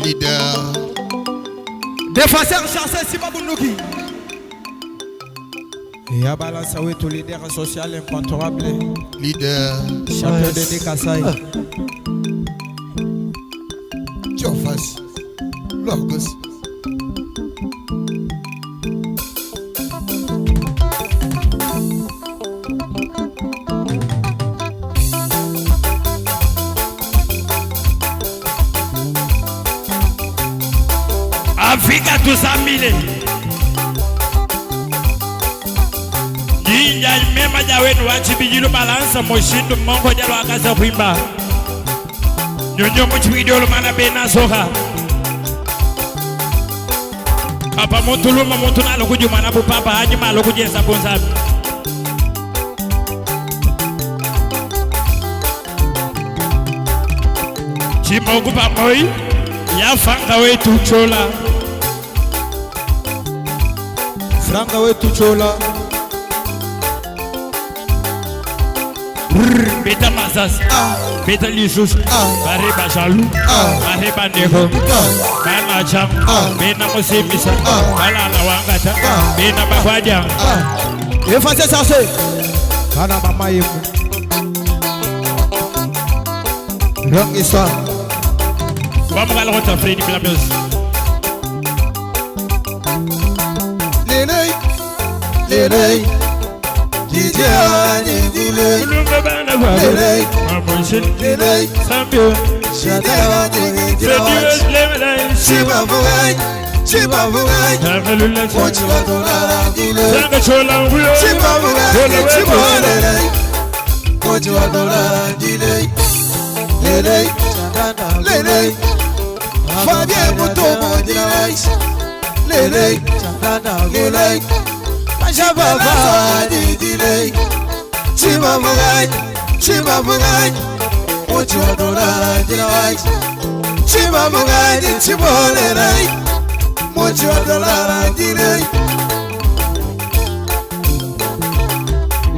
Leader. Défenseur chassé Sibabounoki. Et à balance avec tout leader social incontournable. Leader. Champion de Nikasaï. Jofas. Logos. Africa tout ça mille. Ninja mema jawe nuachi bijilu balance moshindu mongo jalo akasa kuimba. Nyonyo mchibidiolo mana bena soha. Papa montuluma montuna lokuju mana bu papa haji ma lokuju ensa bonsabi. Chimogu pamoy ya fanga wetu chola. Franga wetu chola. Beta Mazas, Beta Lisus, Bareba Jalou, Bareba Nego, Bana Cham, Bena Mosimisa, Bala Wangata, Bena Bawadia. Et Français Sassé. Bana Mamaïm. Longue histoire. Vamos à la route à Freddy Blamios. Lélé. Lélé. Lélé. Lélé. Sambio.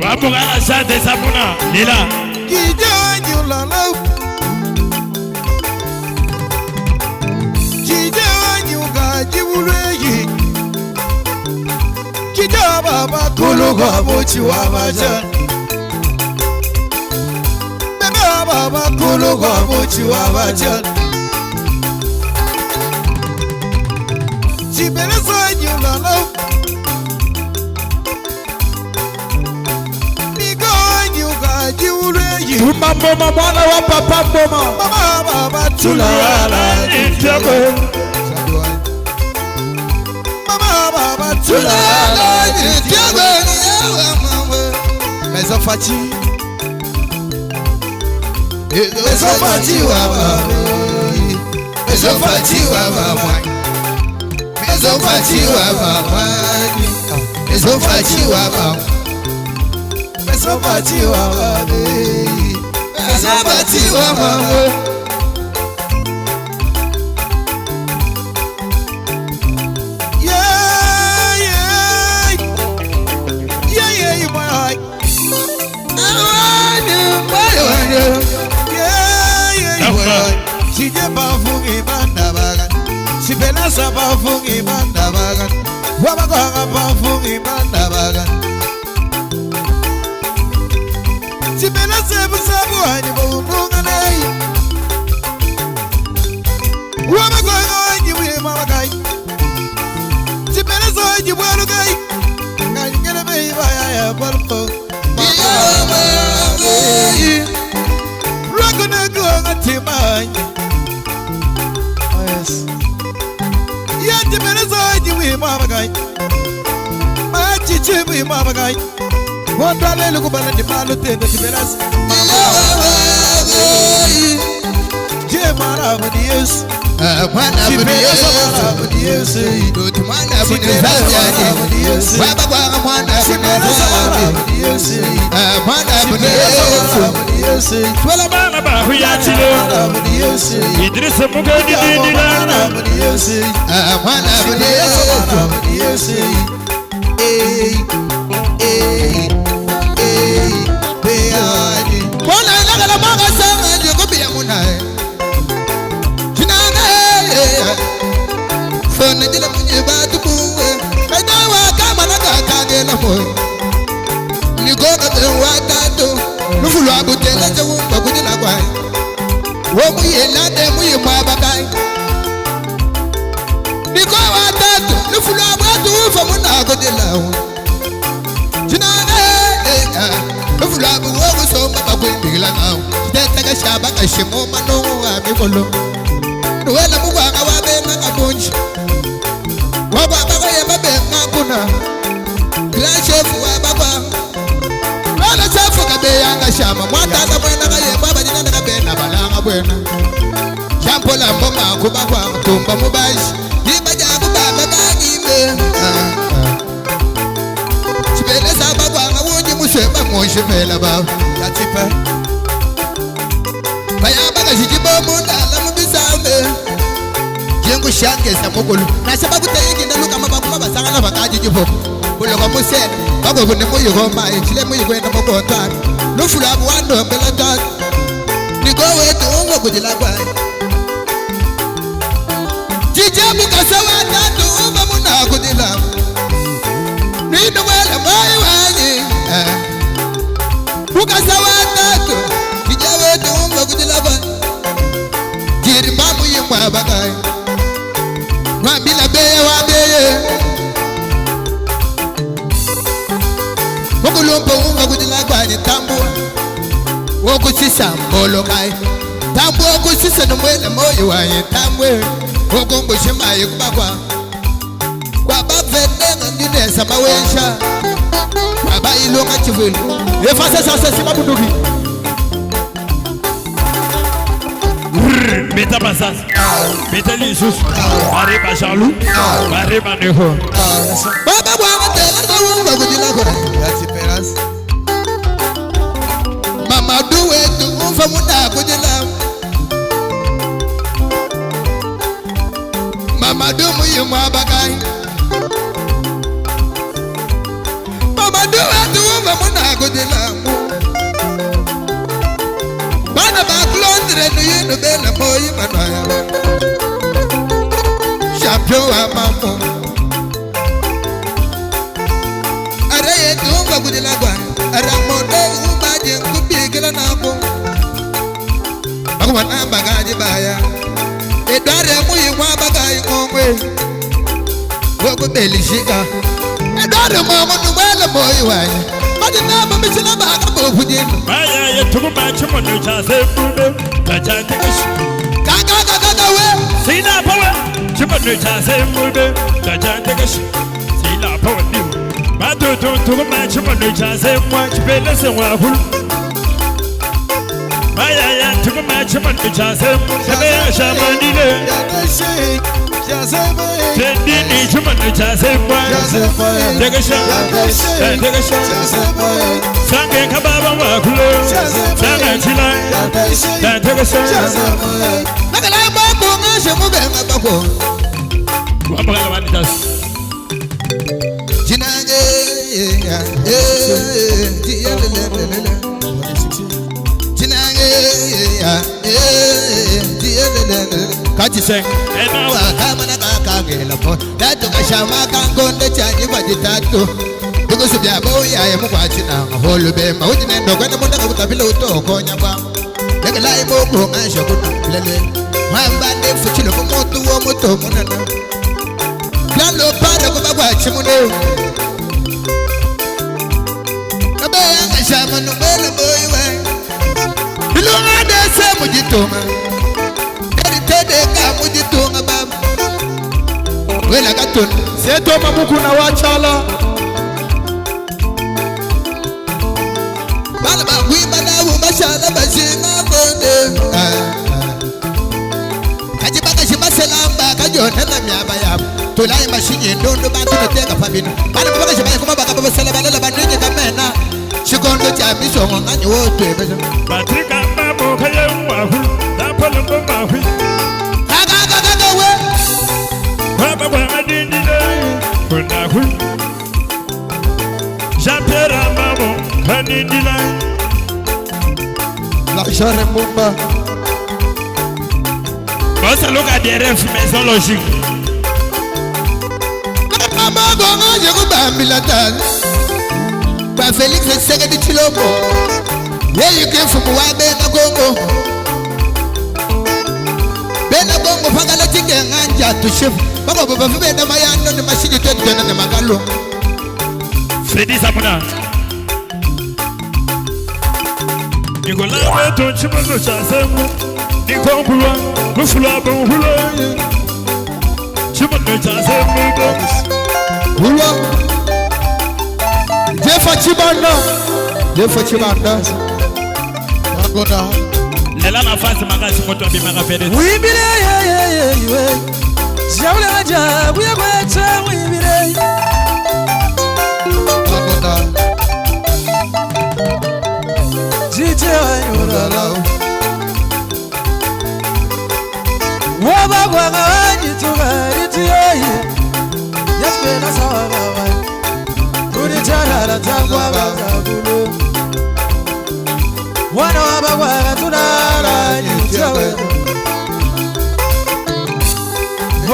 Vamos a la sante Sabuna, Lila. Baba kuluga bochi wabaja. Baba kuluga bochi wabaja. Chibeleza nyulala. Nigo nyuga jiureyi. Mama mwana wa papa mama. Baba tulala nitego. Baba tulala nitego. Maison Fati. Maison Fati wa mama. Maison Fati wa mama. Maison Fati wa mama. Maison Fati wa mama. Maison Fati wa mama. Maison Fati wa mama. Sije bafungi bandabaga, sipelasa bafungi bandabaga, wabaganga bafungi bandabaga. Sipelasa busabu hani bunga nei, wabaganga hani bumagai. Sipelasa hani bualugai, ngangere meiba ya balko. Raguna gonga timanya. Yes. Yati menazaji we mama guy. Machi chibi mama guy. Wanda lele kubana di malu tenda tibelas. Je mara abadiyes. Mana abadiyes. Do tumana abadiyes. Baba kwa mana abadiyes. Mana abadiyes. Twala bana ba huyachilo. Idrissa Mugadi Didana. Mana abadiyes. Bona la maga sanga yo ko biya munai. Kinanga Omu yelande mu yimwabakai. Niko watatu lufula bwatu ufa munago dilawo. Jinane lufula buwo somba bakwembila nawo. Tetaka shaba kashimo mano amikolo. Nuwela mubanga wabena abunji. Wababa yema benga kuna. Grand chef wababa. Wala chafu kabeyanga shama. Mwatata mwena kayema bajinanda kabena balanga bwena. Champola mboma kubakwa mtumba mubashi. Ibaja kubaba bagime. Chibele sababa ngawunji musweba mwishimela baba. Yatipe. Bayaba kashijibo mundala mubisame. Jengu shange samukulu. Nasaba kutayiki naluka mabakuma basangala bakaji jibo. Buloko musene. Bako kune muyigoma. Ichile muyikwenda mukontwari. Lufula buwando mbelatani. Niko wetu ungo kujilagwai. Jijabu kasawa tatu uba muna kudilamu. Nidu wala mai wanyi. Ukasawa tatu. Jijabu wetu ungo kudilamu. Jiribamu yimwa bagai. Wambila beye wabeye. Mukulumpo ungo kudilagwani tambua. Woku sisa mbolo kai. Tambua woku sisa numwele moyo wanyi tambue. Okumbu shimaye kubakwa. Kwa bavende ngine samawesha. Kwa ba ilonga chivuli. Efase sase sima bunduki. Meta basas. Meta lisus. Mariba Jean-Loup. Mariba Neho. Baba bwana tena naunga kujila kora. Yatiperas. Mama duwe tu umfa muna kujila. Mama dumu yimwa bagai. Mama duwe tu umfa muna kujila. Bana baklondre nu yinu bela moyi manaya. Champion wa mambo. Araye tu umfa kujila kwa. Aramode umaje kubigila nako. Bakuwa namba gaji baya. Edare muyi kwa bagai ngongwe. Wogo belishika. Edare mama nuwele moyi wanyi. Badi namba michila baka bofujini. Maya ye tukuma chimo nucha sefude. Kachante kishi. Kaka we. Sina pawe. Chimo nucha sefude. Kachante kishi. Sina pawe niu. Matu tukuma chimo nucha semwa. Chipele semwa hulu. Maya ya tukuma chimo nucha semwa. Sebe shamanile. Tendini chimo nucha semwa. Tegesha. Tegesha. Sange kababa wakulo. Sange chila. Tegesha. Nakala bambu ngashe mubenga bako. Wapagala wanitas. Jinange. Kachi seng. Ena wa. Kamana kakagela po. Datu kashama kangonde chanyi kwa jitatu. Tuko subya boya ya mukwachi na holu bema. Ujine ndo kwenda munda kutabila utoko nyamba. Nakala ibogo ngashe kuna lele. Mwamba ndefu chilo kumotu wa moto munana. Klalo para kubakwachi mune. Nabaya ngashama nubele boy we. Ilunga dese mujitonga. Tede ka mujitonga baba. Wela katun. Seto mamuku na wachala. Bala ba wimba na umashala bazinga bonde. Kaji baka shima selamba kajona na myaba yabo. Tulai mashinye ndondo bantu noteka pabino. Bala baka shima kuma baka baba selaba lela bandinye kamena. Shikondo cha misongo nganyi wote beza. Patrika mamo kaya mwahu. Napolo mwahu. Kaka we. Baba bwana dindile. Kuna hu. Jean-Pierre mamo kanindila. La chare mumba. Bossa look at the ref maison logique. Mama gonga jego bambila tan. Ba Felix Tshisekedi Tshilombo. Yeah, you came from Wabe na Congo. ja to chef baba baba fe na mayano ne mashini to dona ne magalo Freddy Sapuna Nicolas to chimano chasemu Nicombula Mufula Buhula Chimano chasemu Hula Jefa Chibanda Agona Lela na fasi magasi moto bimaka pede Wibire ye Jawla jabu ya kweta wibire Agona Jije wanyurala Waba kwa kawanyi tukariti yoye Yaspena sawa bawa Kuri charala tangwa bazabulu Wana waba kwa tunara nitawe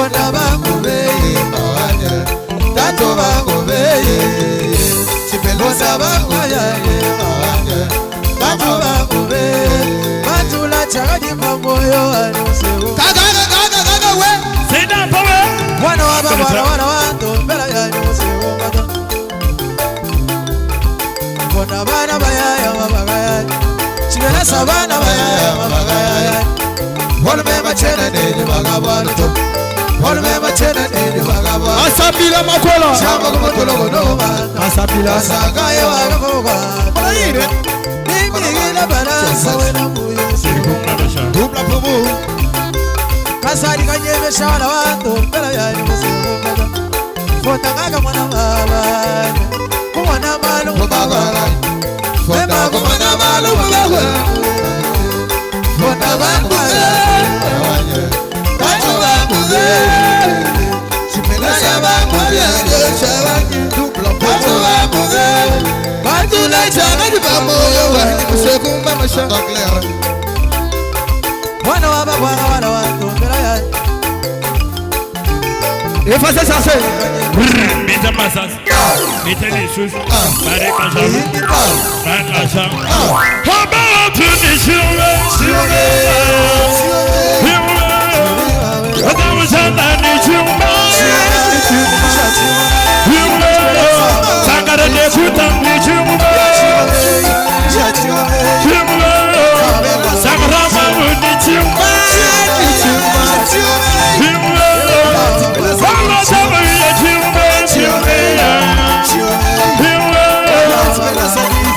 Wanda bangu beye mawanya Tato bangu beye Wanda bangu yaye mawanya Tato bangu beye Matula chagadi mamoyo anusewo Gaga we Sina pawe Wana waba wana wanto Bela ya anusewo kata Wanda bana bayaya mabagaya Chigana sabana bayaya mabagaya Wanda mema chena nene bagabana to Wanda mema chena nene bagabana Asabila makola Shamba kumotolo konoma Asabila Asagaye wagakoba Olayire Ningila balansa wena muyo Dupla promo Kasari kanyebe shala wanto Bela ya anusewo kata Fota kaka mwana mabana Kumwana malu mbagana Fema kumwana malu mbagana Fota bangwana Tacho bangwana Chipelasa bangwana Dupla Tacho promo bangwana Batula chagadi bamoyo wani Sekumba mashanga clear Wana waba wana wanto Bela ya Efase sase Bita masas Biteni sus Bare kasha Bare kasha Haba tu ni shule Shule Hada mshanda ni chumba Shule Sangara de kuta ni chumba Shule Sangara mamu ni chumba Shule Wala chama ya chumba Shule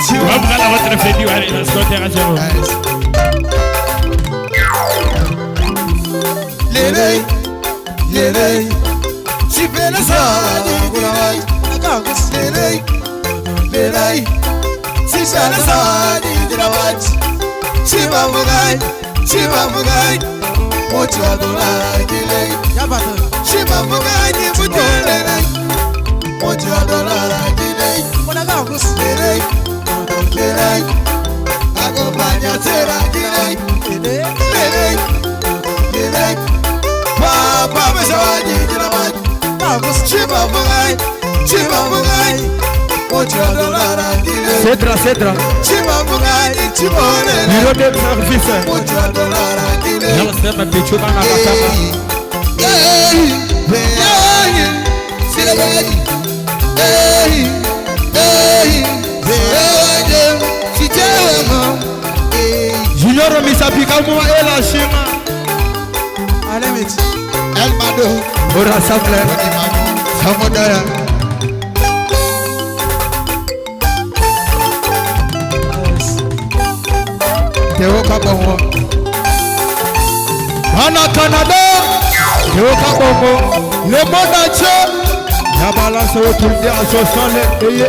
Vamos lá, outra fediu ali nas considerações. Lele Lele Chipelasa Kulawai Nakakus Lele Lele Chipelasa Dilawat Chimamugai Mochi adola Lele Chimamugai Mutolele Mochi adola Lele Nakakus Lele Lele Acompaña Sera Lele Lele Lele Papa Meshawadi Dilawat Nakakus Chimamugai Mochi adola Lele Cedra Chimamugai Chimolele Biro de sacrifice Mochi adola Lele Ela sema pichuba na katama Junior misapika mwa ela shima Alemit Elmado Ora sample Samodaya Teo kabongo Ana Canada Teo kabongo Le monde entier La balance retourne à 60 eye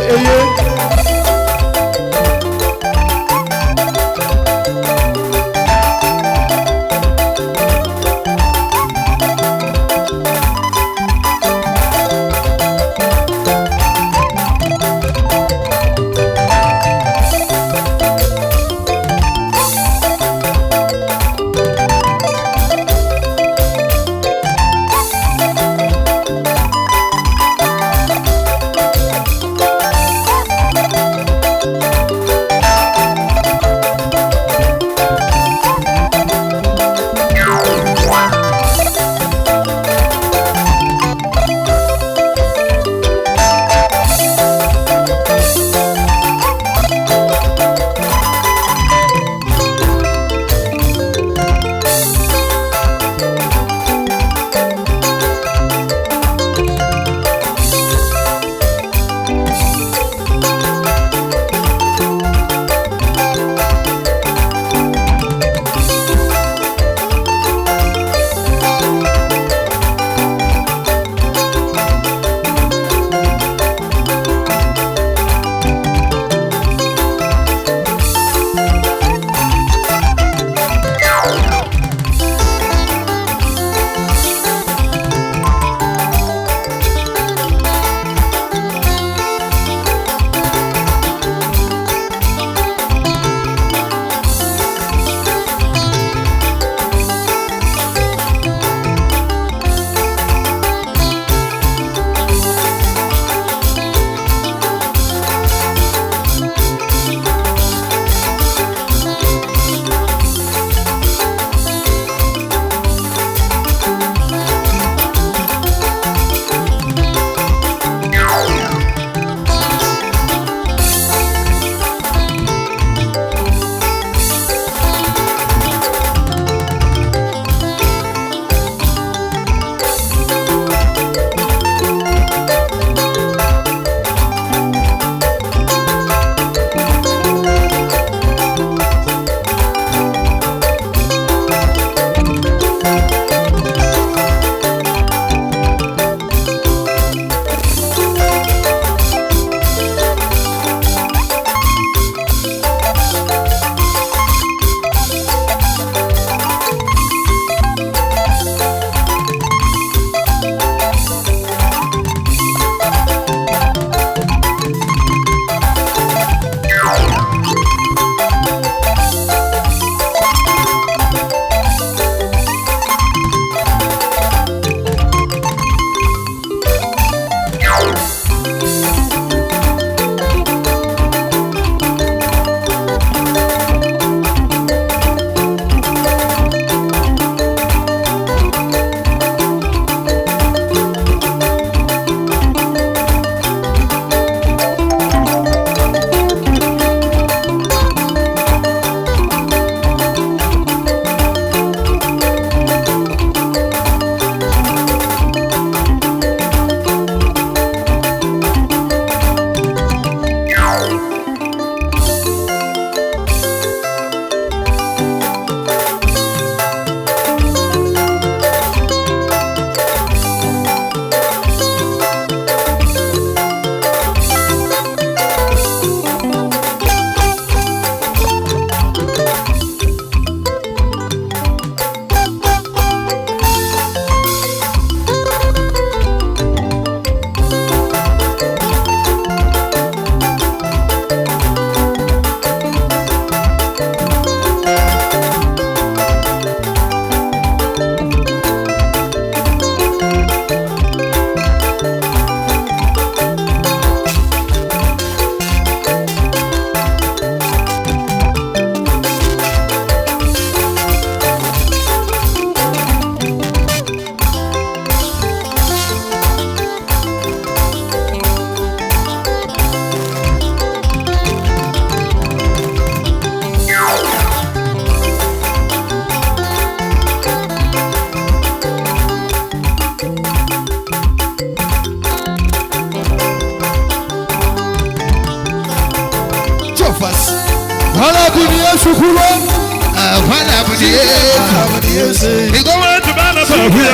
Go out to Banabia.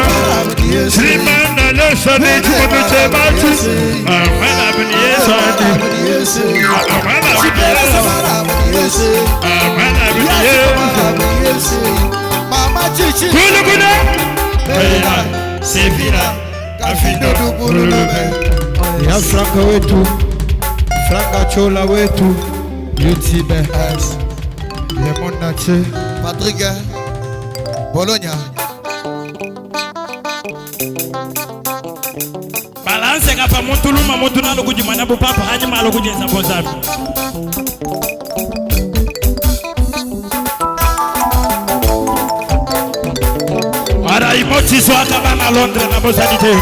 Slimana, let's have it to the Tabatu. Mama Chichi. Sevilla, Cafido, Ya Franka wetu, Franka Chola wetu, Yutibe, Lemon Nache, Patrick Bologna. balance kapa montuluma montuna lokujimana bopapa hanyuma lokujenza bonzabi. Ara imoti swaka bana Londres na bozanite.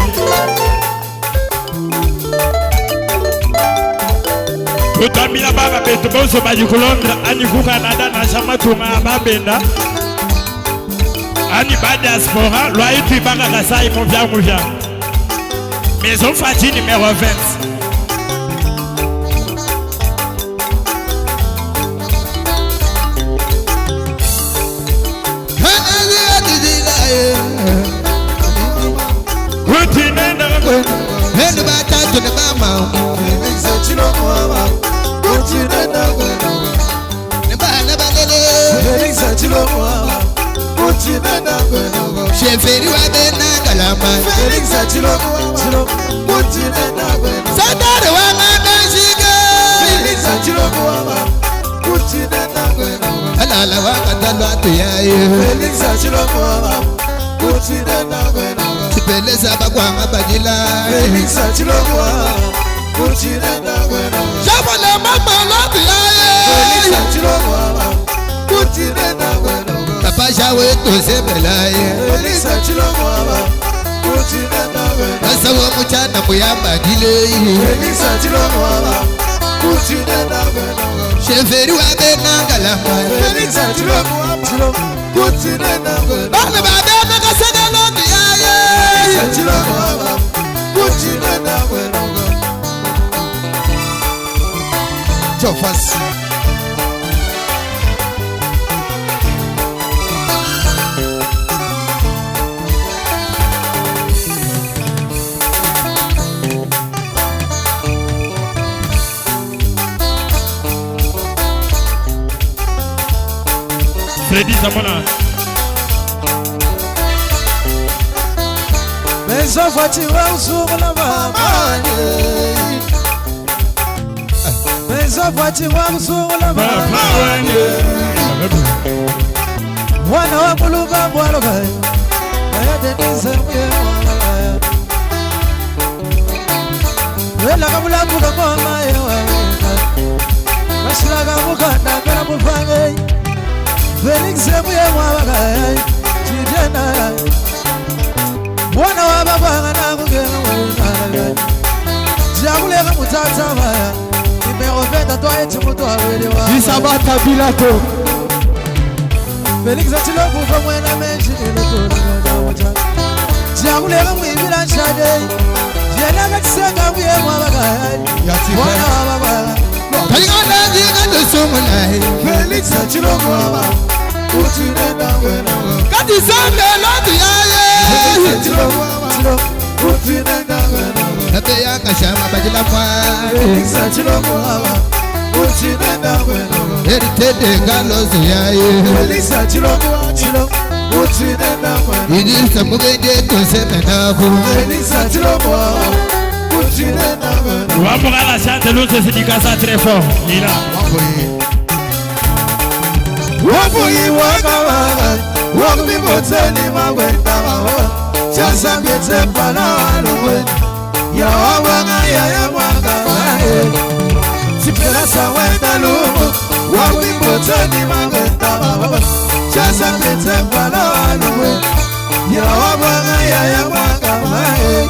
Tutamila baba betu bonso baji ku Londres ani ku Canada na shamatuma babenda. Ani ba diaspora loyitu banga kasai muvya. Maison Fati numéro 20. Cheferi wa bena galama Felix Achilo Sadare wa nganashika Felix Achilo Alala wa katalwa tuyaye Felix Achilo Sipeleza bakwanga badila Felix Achilo Shabala mama la tuyaye Felix Achilo Kapasha wetu sebelaye Felix Achilo Asawa muchana muyamba dile Felix Achilo Cheferi wa bena galama Felix Achilo Bana babena kasagala tuyaye Chofasi Freddy Zamona. Maison Fati wa usumula mama Maison Fati wa usumula mama Wana wa buluba mwalo kai Aya denise mye mwalo Wela kabula kuka kwa mae Mashila kamuka na kena mufange Felix mye mwalo kai Chidena Wana wa baba na kugena mwalo Jagulega mutata baya Numéro 20 toi et tu m'entends Isabata Bilato, Felix Achilo pour moi la main j'ai le tour Jagulega mwibila chade Jena katsaka mwe mwa bagay Wana wa baba Kalingana jinga dosumulai Felix Achilo mwa Utinenda wena Kati sambe la tuyaye Felix Achilo mwa Utinenda wena Nabe ya kashama badila mwa Felix Achilo mwa Utinenda wena Eritede galozo yaye Felix Achilo mwa Utinenda wena Idilsa mugende konseme naku Felix Achilo mwa Utinenda wena Wapogala chante l'autre c'est du casa très fort. Lila. Wabuyi wakawaga Wakumi moteni mawenda mawa Chasa miete pala waluwe Ya wawanga ya mwanga wae Sipela sa wenda lumu Wakumi moteni mawenda mawa Chasa miete pala waluwe Ya wawanga ya mwanga wae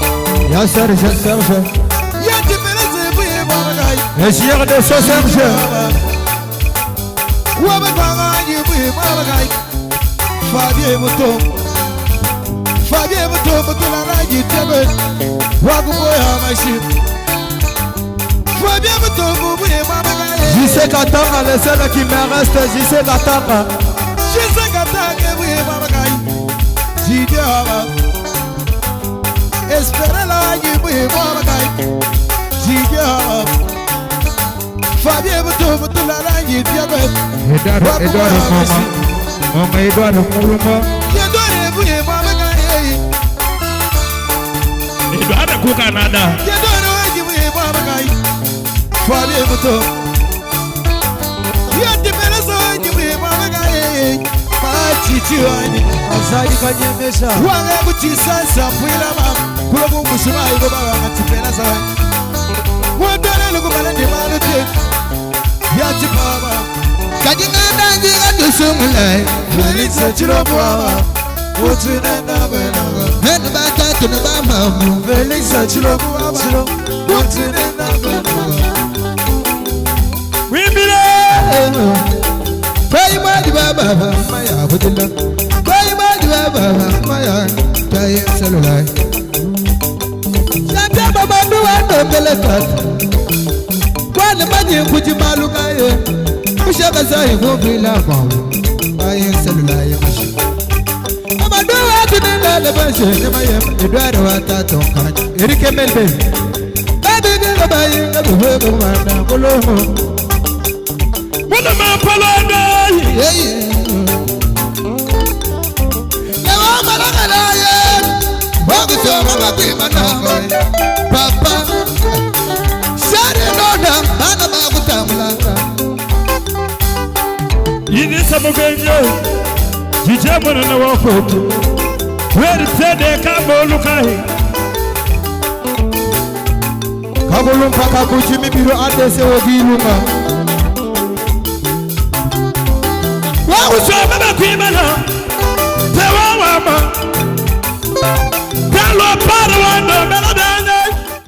Ya Serge, Ya tipela zibuye mwanga Essière de ce Serge, Wabakanga yibuye mwanga Fabien Mutombo tulala jitebe Wakuboya machine Fabien Mutombo buye mwanga JC Katanga, le seul qui me reste, JC Katanga. Jise Katanga Eduardo Mama Eduardo Muluma. Eduardo ku Canada. Chichiwani azali kanyemesha wange kuchisasa fuila mama kulo kumushima iko baba ngatipela sawa wandana lokubala ndimalo te yati baba kajingana njinga dusumulai Felix Chilomwa utinenda bena henu batatu na bamamu Felix Chilomwa utinenda bena Wimbile. Kwai madi baba maya budilla Kwai madi baba maya tayi salulai Shabya baba duwa no belekat Kwani madi kujimalu kaye Kushaka sahi kubila kwamu Tayi salulai mashi Baba duwa tunila lebashe Nemaye Eduardo watato kanyi Erike melbe Babi gila bayi Ngabuwe kumanda Kulumu Wala mapalada. Yawa malakala ye Wakuso mama kwima nango Papa Shari noda Bana bakutamulanga Yini samugenyo. Jije mwana na wafoto. Weri tede kamo lukahi. Kabulum paka kujimi biro adese wogiluma. Wakusoma bakwimana. Tewa wama. Kalo para wando mela